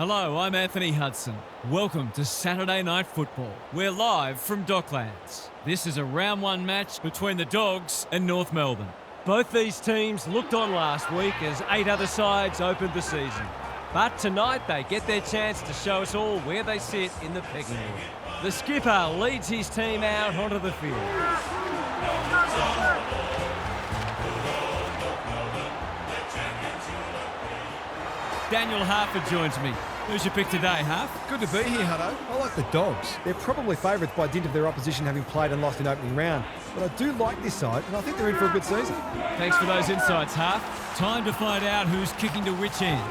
Hello, I'm Anthony Hudson. Welcome to Saturday Night Football. We're live from Docklands. This is a round one match between the Dogs and North Melbourne. Both these teams looked on last week as 8 other sides opened the season. But tonight they get their chance to show us all where they sit in the pecking order. The skipper leads his team out onto the field. Daniel Harford joins me. Who's your pick today, Harf? Good to be here, Hutto. I like the Dogs. They're probably favourites by dint of their opposition having played and lost in opening round. But I do like this side, and I think they're in for a good season. Thanks for those insights, Harf. Time to find out who's kicking to which end.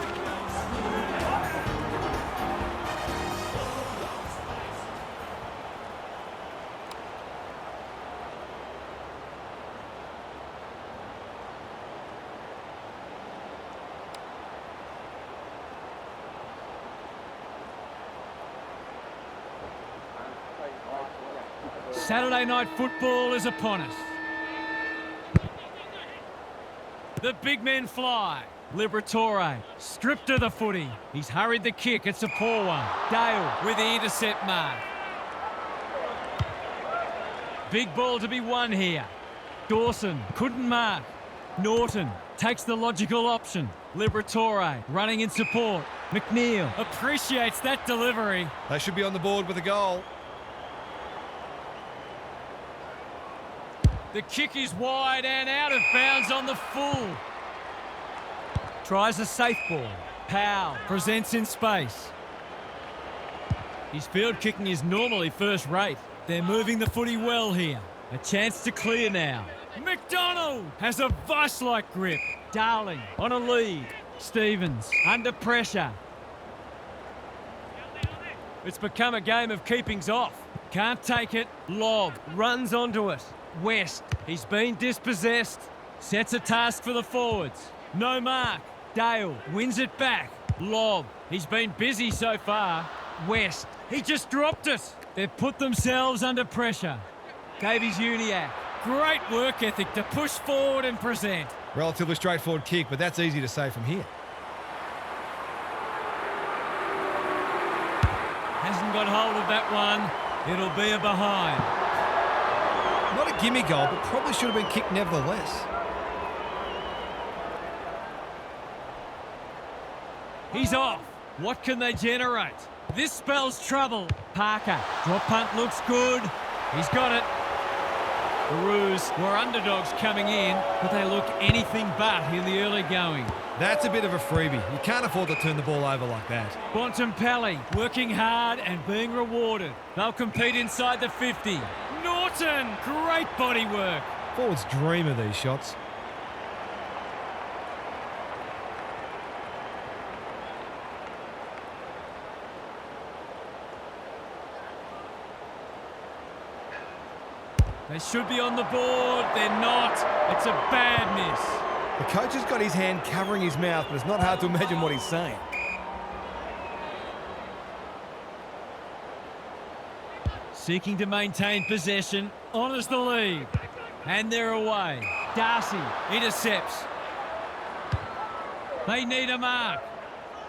Saturday Night Football is upon us. The big men fly. Liberatore stripped of the footy. He's hurried the kick. It's a poor one. Dale with the intercept mark. Big ball to be won here. Dawson couldn't mark. Norton takes the logical option. Liberatore running in support. McNeil appreciates that delivery. They should be on the board with a goal. The kick is wide and out of bounds on the full. Tries a safe ball. Powell presents in space. His field kicking is normally first rate. They're moving the footy well here. A chance to clear now. McDonald has a vice-like grip. Darling on a lead. Stevens under pressure. It's become a game of keepings off. Can't take it. Lob runs onto it. West, he's been dispossessed. Sets a task for the forwards. No mark. Dale wins it back. Lob, he's been busy so far. West, he just dropped it. They've put themselves under pressure. Davies-Uniacke, great work ethic to push forward and present. Relatively straightforward kick, but that's easy to say from here. Hasn't got hold of that one. It'll be a behind. Not a gimme goal, but probably should have been kicked nevertheless. He's off. What can they generate? This spells trouble. Parker, drop punt looks good. He's got it. The Roos were underdogs coming in, but they look anything but in the early going. That's a bit of a freebie. You can't afford to turn the ball over like that. Bontempelli working hard and being rewarded. They'll compete inside the 50. Norton, great body work. Forwards dream of these shots. They should be on the board. They're not. It's a bad miss. The coach has got his hand covering his mouth, but it's not hard to imagine what he's saying. Seeking to maintain possession, honours the lead. And they're away. Darcy intercepts. They need a mark.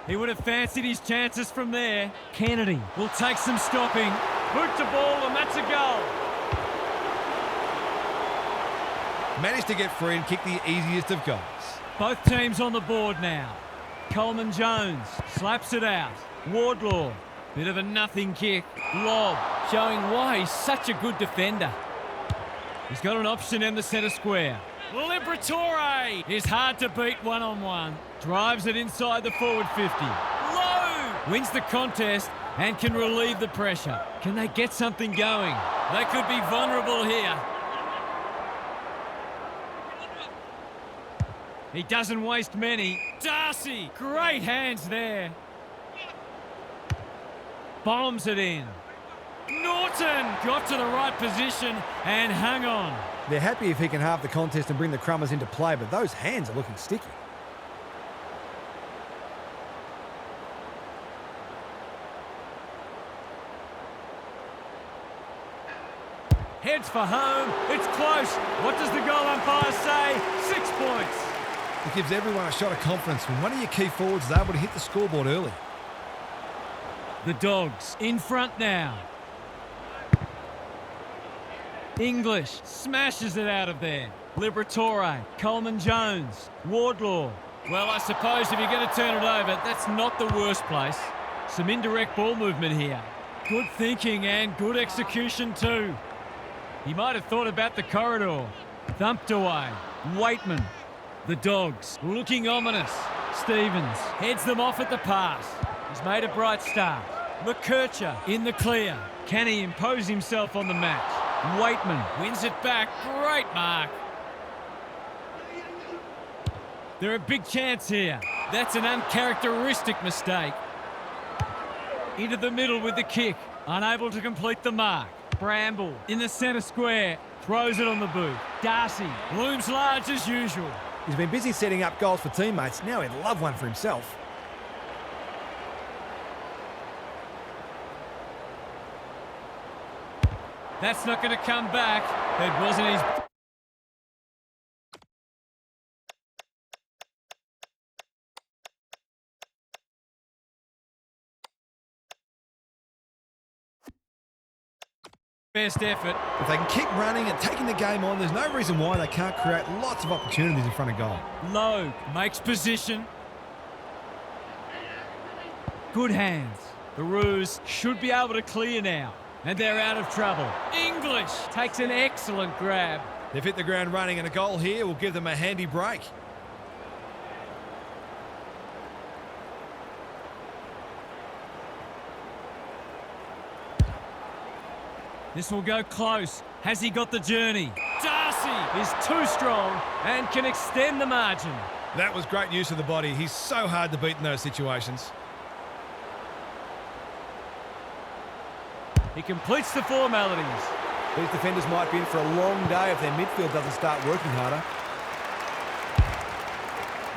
He would have fancied his chances from there. Kennedy will take some stopping. Boot to ball, and that's a goal. Managed to get free and kick the easiest of goals. Both teams on the board now. Coleman Jones slaps it out. Wardlaw, bit of a nothing kick. Lob, showing why he's such a good defender. He's got an option in the centre square. Liberatore is hard to beat one-on-one. Drives it inside the forward 50. Low wins the contest and can relieve the pressure. Can they get something going? They could be vulnerable here. He doesn't waste many. Darcy, great hands there. Bombs it in. Norton got to the right position and hung on. They're happy if he can halve the contest and bring the Crummers into play, but those hands are looking sticky. Heads for home. It's close. What does the goal umpire say? 6 points. It gives everyone a shot of confidence when one of your key forwards is able to hit the scoreboard early. The Dogs in front now. English smashes it out of there. Liberatore, Coleman Jones, Wardlaw. Well, I suppose if you're going to turn it over, that's not the worst place. Some indirect ball movement here. Good thinking and good execution too. He might have thought about the corridor. Thumped away. Waitman. The Dogs looking ominous. Stevens heads them off at the pass. He's made a bright start. McKercher in the clear. Can he impose himself on the match? Waitman wins it back. Great mark. They're a big chance here. That's an uncharacteristic mistake. Into the middle with the kick. Unable to complete the mark. Bramble in the centre square. Throws it on the boot. Darcy looms large as usual. He's been busy setting up goals for teammates. Now he'd love one for himself. That's not going to come back. It wasn't his... best effort. If they can keep running and taking the game on, there's no reason why they can't create lots of opportunities in front of goal. Logue makes position. Good hands. The Roos should be able to clear now. And they're out of trouble. English takes an excellent grab. They've hit the ground running, and a goal here will give them a handy break. This will go close. Has he got the journey? Darcy is too strong and can extend the margin. That was great use of the body. He's so hard to beat in those situations. He completes the formalities. These defenders might be in for a long day if their midfield doesn't start working harder.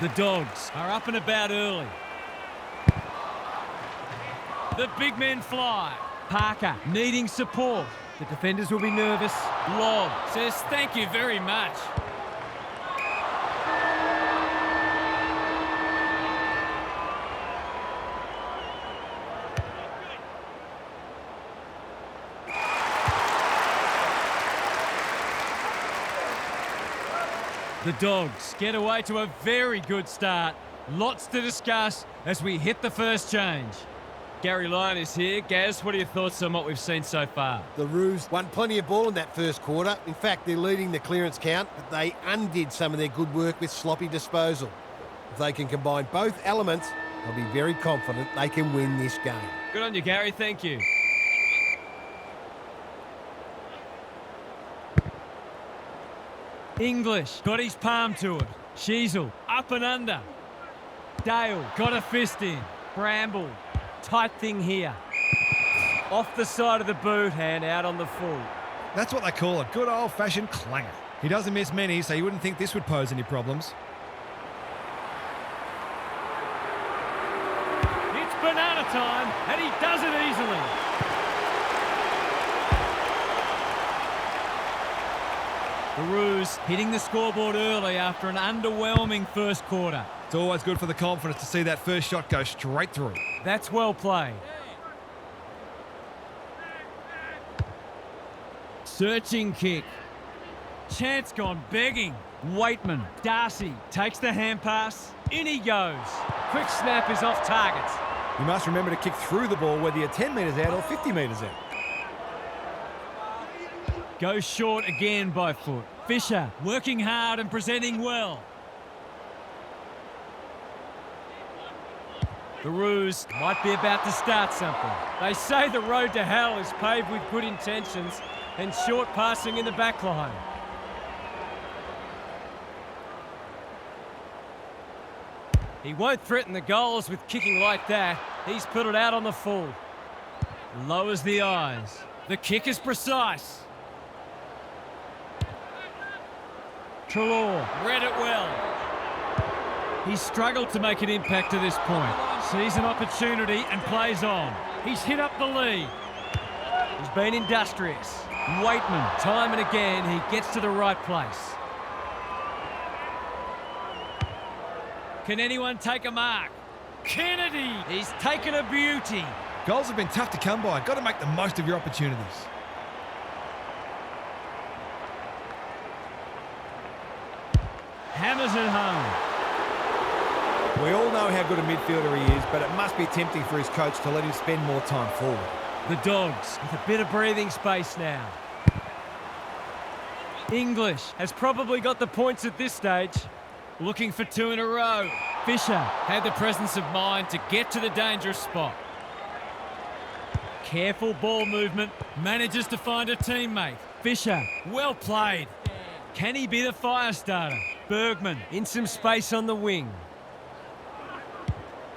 The Dogs are up and about early. The big men fly. Parker needing support. The defenders will be nervous. Lobb says thank you very much. The Dogs get away to a very good start. Lots to discuss as we hit the first change. Gary Lyon is here. Gaz, what are your thoughts on what we've seen so far? The Roos won plenty of ball in that first quarter. In fact, they're leading the clearance count, but they undid some of their good work with sloppy disposal. If they can combine both elements, they'll be very confident they can win this game. Good on you, Gary. Thank you. English got his palm to it. Sheasel up and under. Dale got a fist in. Bramble. Tight thing here. Off the side of the boot and out on the full. That's what they call a good old-fashioned clanger. He doesn't miss many, so you wouldn't think this would pose any problems. It's banana time, and he does it easily. The Roos hitting the scoreboard early after an underwhelming first quarter. It's always good for the confidence to see that first shot go straight through. That's well played. Searching kick. Chance gone begging. Waitman. Darcy takes the hand pass. In he goes. Quick snap is off target. You must remember to kick through the ball whether you're 10 metres out or 50 metres out. Goes short again by foot. Fisher working hard and presenting well. The Roos might be about to start something. They say the road to hell is paved with good intentions and short passing in the back line. He won't threaten the goals with kicking like that. He's put it out on the full. Lowers the eyes. The kick is precise. Treloar read it well. He's struggled to make an impact to this point. Sees an opportunity and plays on. He's hit up the lead. He's been industrious. Waitman, time and again, he gets to the right place. Can anyone take a mark? Kennedy, he's taken a beauty. Goals have been tough to come by. Got to make the most of your opportunities. Hammers it home. We all know how good a midfielder he is, but it must be tempting for his coach to let him spend more time forward. The Dogs with a bit of breathing space now. English has probably got the points at this stage. Looking for 2 in a row. Fisher had the presence of mind to get to the dangerous spot. Careful ball movement. Manages to find a teammate. Fisher, well played. Can he be the fire starter? Bergman In some space on the wing.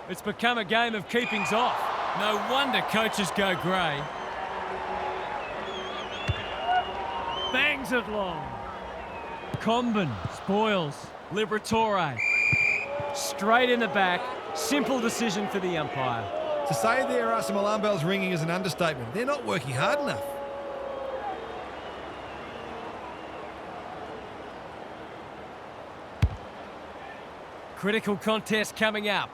It's become a game of keepings off. No wonder coaches go grey. Bangs it long. Comben spoils. Liberatore. Straight in the back. Simple decision for the umpire. To say there are some alarm bells ringing is an understatement. They're not working hard enough. Critical contest coming up.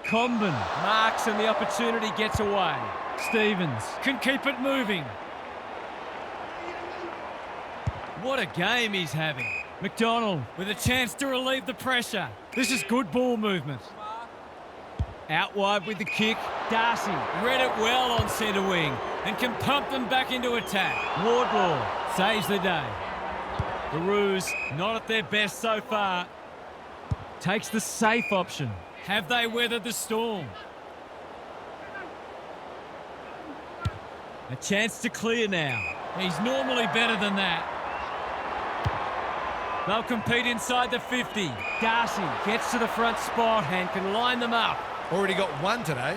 Comben marks and the opportunity gets away. Stevens can keep it moving. What a game he's having. McDonald with a chance to relieve the pressure. This is good ball movement. Out wide with the kick. Darcy read it well on centre wing and can pump them back into attack. Wardlaw saves the day. The Roos not at their best so far. Takes the safe option. Have they weathered the storm? A chance to clear now. He's normally better than that. They'll compete inside the 50. Darcy gets to the front spot and can line them up. Already got one today.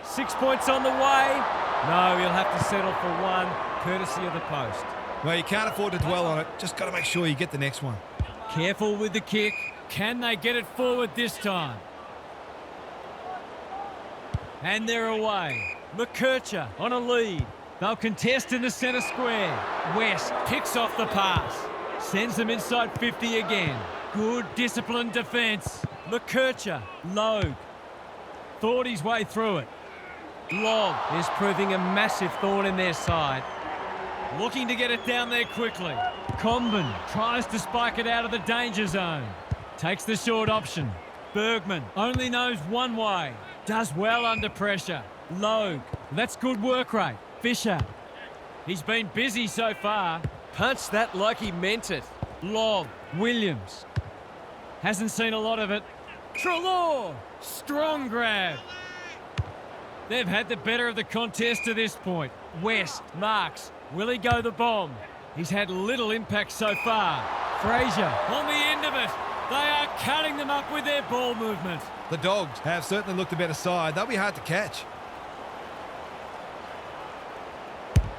Six points on the way. No, he'll have to settle for one, courtesy of the post. Well, you can't afford to dwell on it. Just got to make sure you get the next one. Careful with the kick. Can they get it forward this time? And they're away. McKercher on a lead. They'll contest in the centre square. West picks off the pass. Sends them inside 50 again. Good disciplined defence. McKercher. Logue thought his way through it. Lobb Is proving a massive thorn in their side. looking to get it down there quickly. Comben tries to spike it out of the danger zone. Takes the short option. Bergman only knows one way. Does well under pressure. Logue, that's good work rate. Fisher, he's been busy so far. Punched that like he meant it. Lobb, Williams, hasn't seen a lot of it. Treloar, strong grab. They've had the better of the contest to this point. West marks. Will he go the bomb? He's had little impact so far. Fraser on the end of it. They are cutting them up with their ball movement. The Dogs have certainly looked a better side. They'll be hard to catch.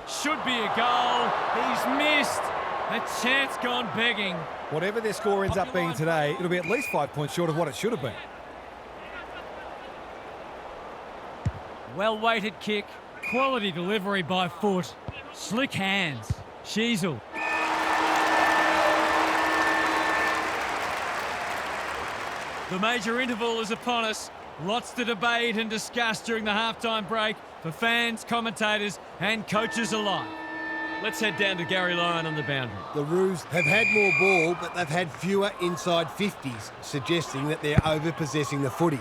Should be a goal. He's missed. A chance gone begging. Whatever their score ends up being today, it'll be at least 5 points short of what it should have been. Well-weighted kick. Quality delivery by foot. Slick hands. Sheasel. The major interval is upon us. Lots to debate and discuss during the halftime break for fans, commentators and coaches alike. Let's head down to Gary Lyon on the boundary. The Roos have had more ball, but they've had fewer inside 50s, suggesting that they're over-possessing the footy.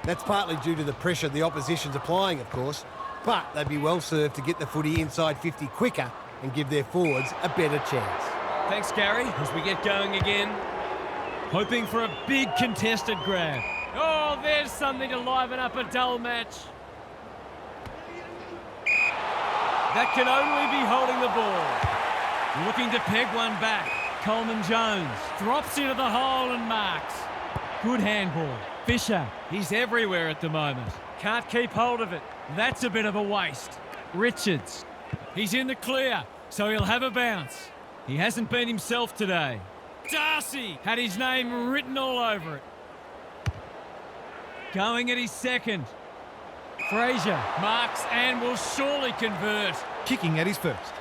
That's partly due to the pressure the opposition's applying, of course, but they'd be well served to get the footy inside 50 quicker and give their forwards a better chance. Thanks, Gary, as we get going again. Hoping for a big contested grab. Oh, there's something to liven up a dull match. That can only be holding the ball. Looking to peg one back. Coleman Jones drops into the hole and marks. Good handball. Fisher, he's everywhere at the moment. Can't keep hold of it. That's a bit of a waste. Richards, he's in the clear, so he'll have a bounce. He hasn't been himself today. Darcy had his name written all over it. Going at his second. Fraser marks and will surely convert. Kicking at his first.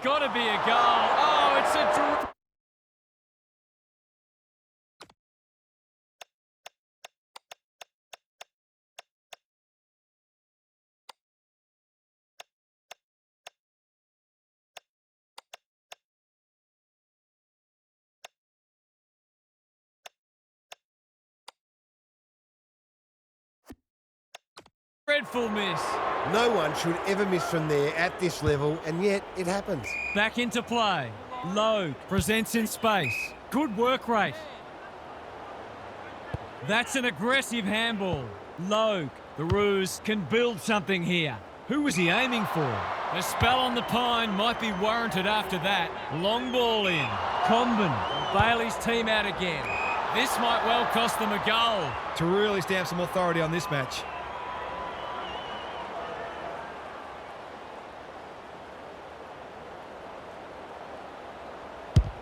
got to be a goal. Oh, it's a... dreadful miss. No one should ever miss from there at this level, and yet it happens. Back into play. Logue presents in space. Good work rate. That's an aggressive handball. Logue, the Roos can build something here. Who was he aiming for? A spell on the pine might be warranted after that. Long ball in. Comben will bail his team out again. This might well cost them a goal. To really stamp some authority on this match.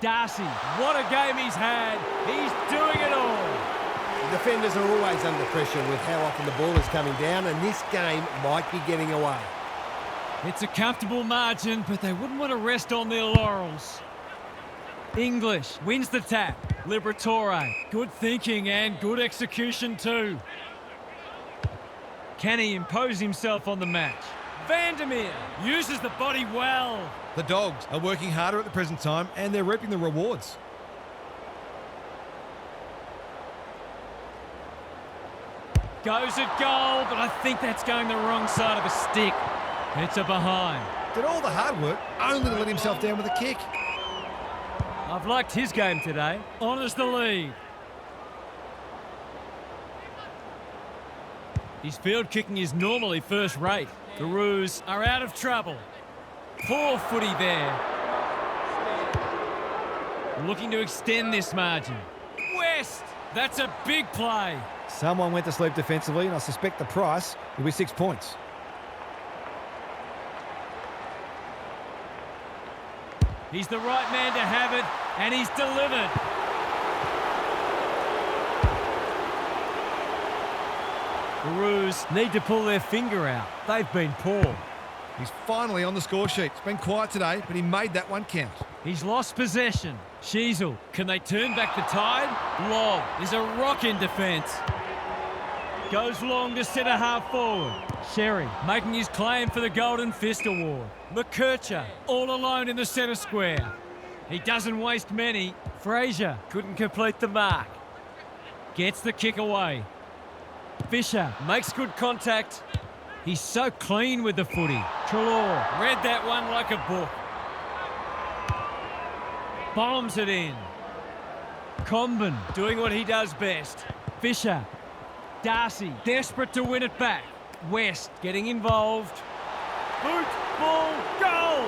Darcy, what a game he's had. He's doing it all. The defenders are always under pressure with how often the ball is coming down, and this game might be getting away. It's a comfortable margin, but they wouldn't want to rest on their laurels. English wins the tap. Liberatore, good thinking and good execution too. Can he impose himself on the match? Vandermeer uses the body well. The Dogs are working harder at the present time and they're reaping the rewards. Goes at goal, but I think that's going the wrong side of the stick. It's a behind. Did all the hard work only to let himself down with a kick. I've liked his game today. Honours the lead. His field kicking is normally first rate. The Roos are out of trouble. Poor footy there. Looking to extend this margin. West! That's a big play. Someone went to sleep defensively and I suspect the price will be 6 points. He's the right man to have it, and he's delivered. The Roos need to pull their finger out. They've been poor. He's finally on the score sheet. It's been quiet today, but he made that one count. He's lost possession. Sheasel, can they turn back the tide? Lobb is a rock in defence. Goes long to centre half forward. Sherry making his claim for the Golden Fist Award. McKercher all alone in the centre square. He doesn't waste many. Fraser couldn't complete the mark. Gets the kick away. Fisher makes good contact. He's so clean with the footy. Treloar read that one like a book. Bombs it in. Comben doing what he does best. Fisher. Darcy desperate to win it back. West getting involved. Boot, ball, goal!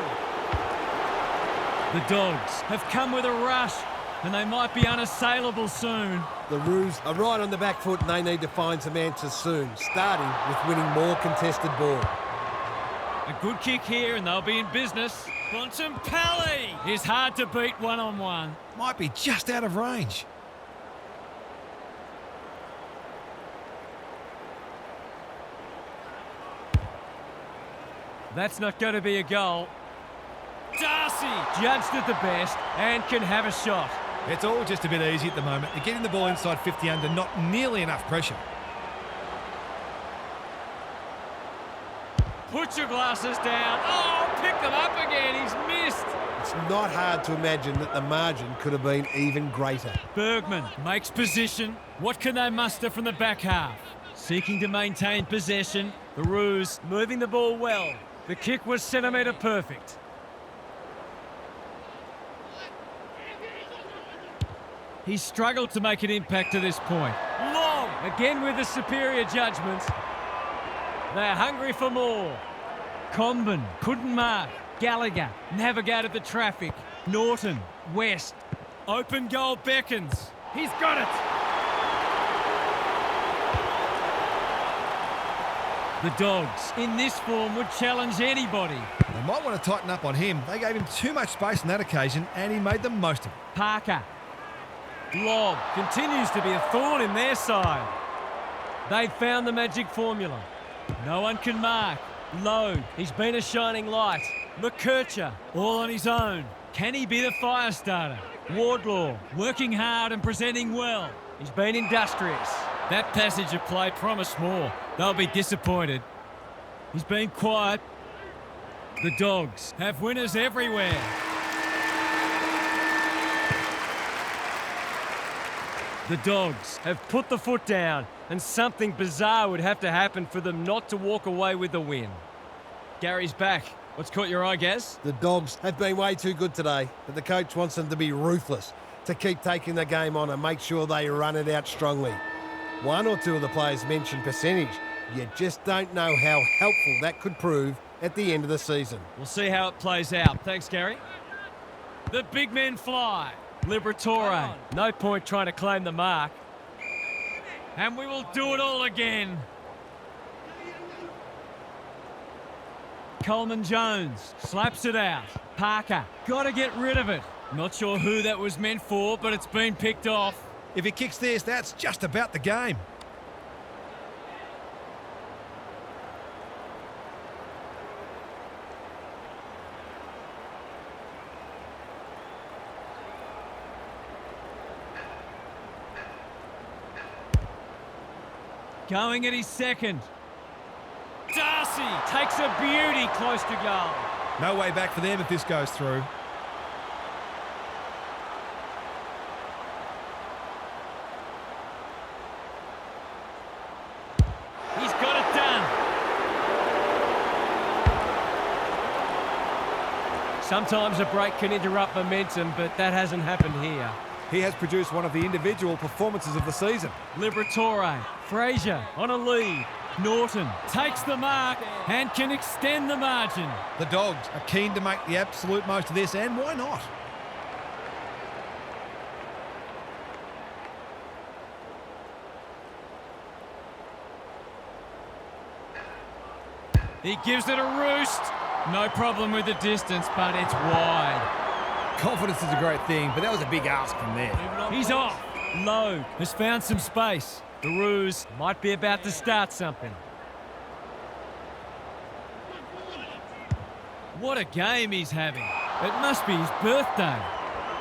The Dogs have come with a rush and they might be unassailable soon. The Roos are right on the back foot and they need to find some answers soon, starting with winning more contested ball. A good kick here and they'll be in business. Bontempelli is hard to beat one-on-one. Might be just out of range. That's not going to be a goal. Darcy judged it the best and can have a shot. It's all just a bit easy at the moment. They're getting the ball inside 50 under, not nearly enough pressure. Put your glasses down. Oh, pick them up again. He's missed. It's not hard to imagine that the margin could have been even greater. Bergman makes position. What can they muster from the back half? Seeking to maintain possession. The Roos moving the ball well. The kick was centimetre perfect. He's struggled to make an impact to this point. Long, again with the superior judgment. They're hungry for more. Comben couldn't mark. Gallagher navigated the traffic. Norton, West. Open goal beckons. He's got it. The Dogs, in this form, would challenge anybody. They might want to tighten up on him. They gave him too much space on that occasion and he made the most of it. Parker. Lobb continues to be a thorn in their side. They've found the magic formula. No one can mark. Logue, he's been a shining light. McKercher, all on his own. Can he be the fire starter? Wardlaw, working hard and presenting well. He's been industrious. That passage of play promised more. They'll be disappointed. He's been quiet. The Dogs have winners everywhere. The Dogs have put the foot down, and something bizarre would have to happen for them not to walk away with the win. Gary's back. What's caught your eye, Gaz? The Dogs have been way too good today, but the coach wants them to be ruthless, to keep taking the game on and make sure they run it out strongly. One or two of the players mentioned percentage. You just don't know how helpful that could prove at the end of the season. We'll see how it plays out. Thanks, Gary. The big men fly. Liberatore. No point trying to claim the mark. And we will do it all again. Coleman Jones slaps it out. Parker, got to get rid of it. Not sure who that was meant for, but it's been picked off. If he kicks this, that's just about the game. Going at his second. Darcy takes a beauty close to goal. No way back for them if this goes through. He's got it done. Sometimes a break can interrupt momentum, but that hasn't happened here. He has produced one of the individual performances of the season. Liberatore. Fraser on a lead. Norton takes the mark and can extend the margin. The Dogs are keen to make the absolute most of this, and why not? He gives it a roost. No problem with the distance, but it's wide. Confidence is a great thing, but that was a big ask from there. He's off. Logue has found some space. The Roos might be about to start something. What a game he's having. It must be his birthday.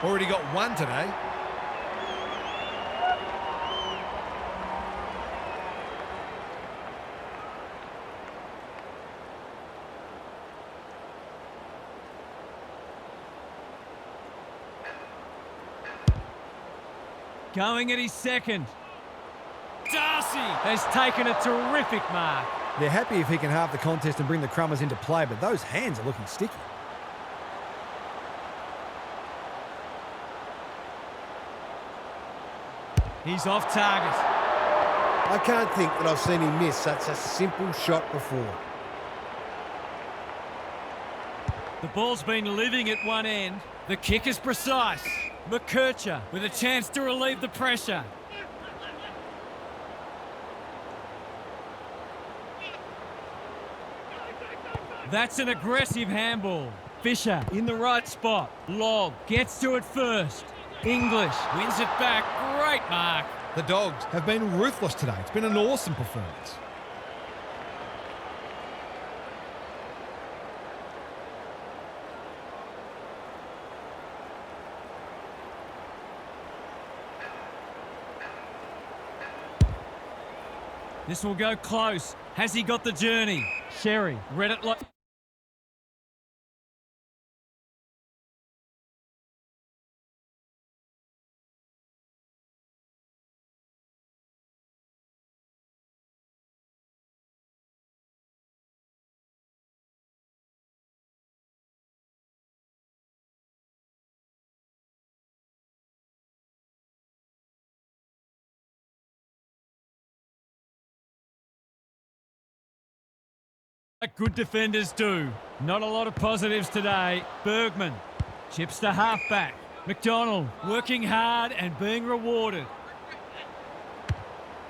Already got one today. Going at his second. Darcy has taken a terrific mark. They're happy if he can halve the contest and bring the Crummers into play, but those hands are looking sticky. He's off target. I can't think that I've seen him miss such a simple shot before. The ball's been living at one end. The kick is precise. McKercher with a chance to relieve the pressure. That's an aggressive handball. Fisher in the right spot. Lobb gets to it first. English wins it back. Great mark. The Dogs have been ruthless today. It's been an awesome performance. This will go close. Has he got the journey? Sherry read it like... Like good defenders do. Not a lot of positives today. Bergman chips to halfback. McDonald working hard and being rewarded.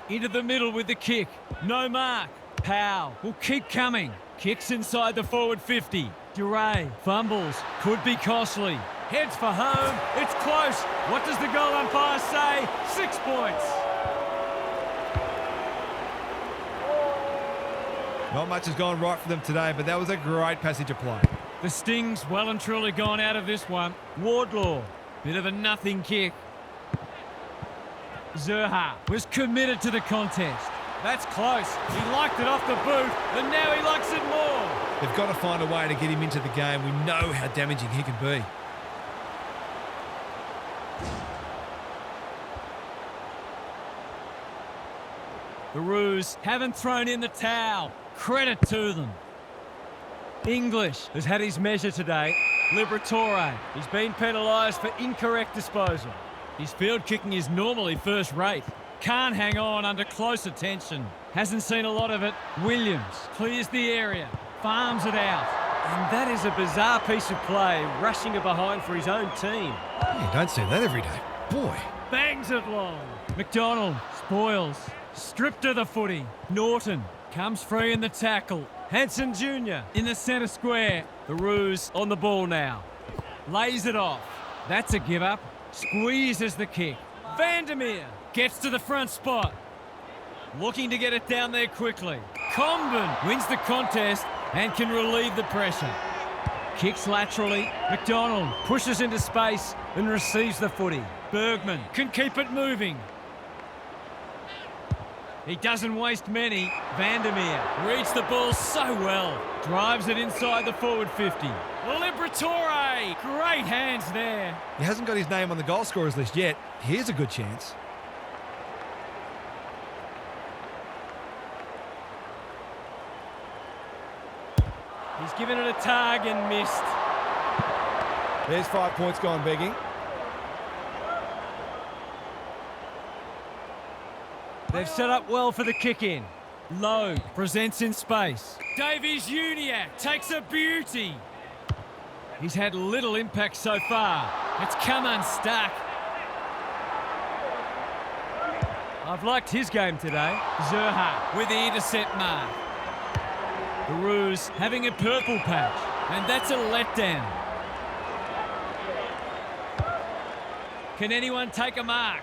Into the middle with the kick. No mark. Powell will keep coming. Kicks inside the forward 50. Duray fumbles. Could be costly. Heads for home. It's close. What does the goal umpire say? 6 points. Not much has gone right for them today, but that was a great passage of play. The sting's well and truly gone out of this one. Wardlaw, bit of a nothing kick. Zerha was committed to the contest. That's close. He liked it off the boot, and now he likes it more. They've got to find a way to get him into the game. We know how damaging he can be. The Roos haven't thrown in the towel. Credit to them. English has had his measure today. Liberatore, he's been penalised for incorrect disposal. His field kicking is normally first rate. Can't hang on under close attention. Hasn't seen a lot of it. Williams clears the area, farms it out. And that is a bizarre piece of play, rushing it behind for his own team. You don't see that every day. Boy. Bangs it long. McDonald spoils. Stripped of the footy. Norton comes free in the tackle. Hanson Jr. In the centre square. The Roos on the ball now. Lays it off. That's a give up. Squeezes the kick. Vandermeer gets to the front spot. Looking to get it down there quickly. Comben wins the contest and can relieve the pressure. Kicks laterally. McDonald pushes into space and receives the footy. Bergman can keep it moving. He doesn't waste many. Vandermeer reads the ball so well. Drives it inside the forward 50. Liberatore! Great hands there. He hasn't got his name on the goal scorers list yet. Here's a good chance. He's given it a tug and missed. There's 5 points gone begging. They've set up well for the kick-in. Lowe presents in space. Davies-Uniacke takes a beauty. He's had little impact so far. It's come unstuck. I've liked his game today. Zerha with the intercept mark. The Roos having a purple patch, and that's a letdown. Can anyone take a mark?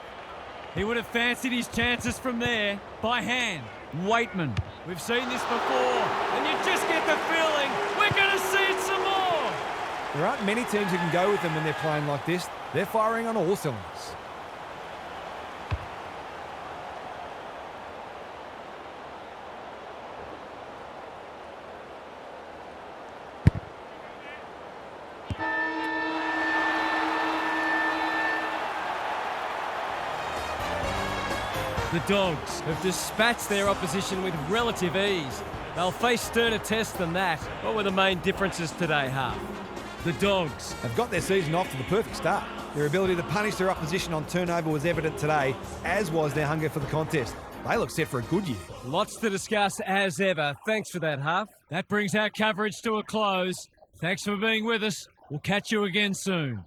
He would have fancied his chances from there by hand. Waitman. We've seen this before, and you just get the feeling we're going to see it some more. There aren't many teams who can go with them when they're playing like this. They're firing on all cylinders. The Dogs have dispatched their opposition with relative ease. They'll face sterner tests than that. What were the main differences today, Half? The Dogs have got their season off to the perfect start. Their ability to punish their opposition on turnover was evident today, as was their hunger for the contest. They look set for a good year. Lots to discuss as ever. Thanks for that, Half. That brings our coverage to a close. Thanks for being with us. We'll catch you again soon.